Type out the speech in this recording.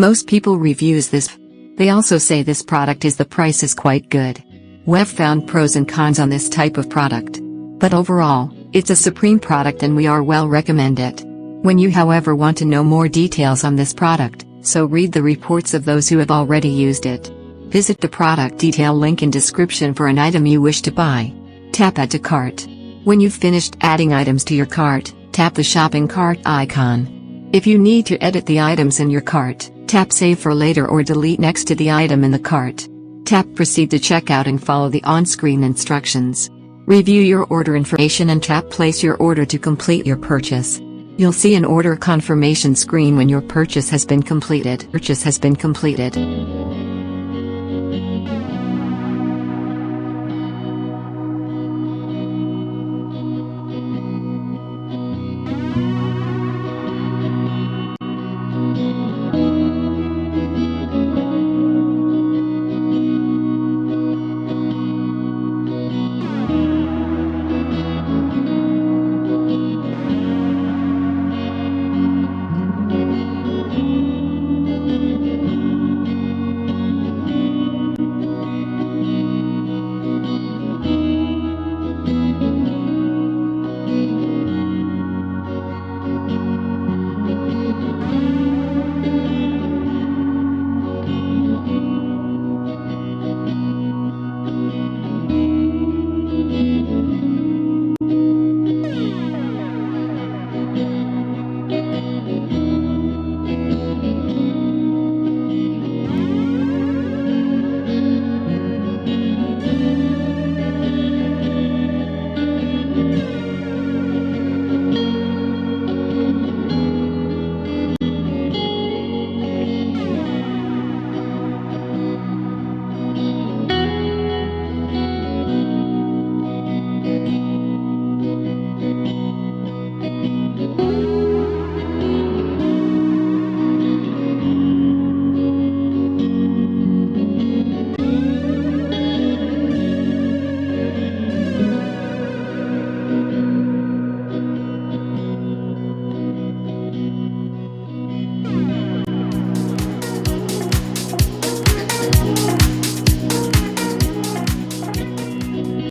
Most people reviews this. They also say this product the price is quite good. We've found pros and cons on this type of product. But overall, it's a supreme product and we are well recommend it. When you however want to know more details on this product, so read the reports of those who have already used it. Visit the product detail link in description for an item you wish to buy. Tap Add to Cart. When you've finished adding items to your cart, tap the shopping cart icon. If you need to edit the items in your cart, tap Save for later or delete next to the item in the cart. Tap Proceed to checkout and follow the on-screen instructions. Review your order information and tap Place your order to complete your purchase. You'll see an order confirmation screen when your purchase has been completed.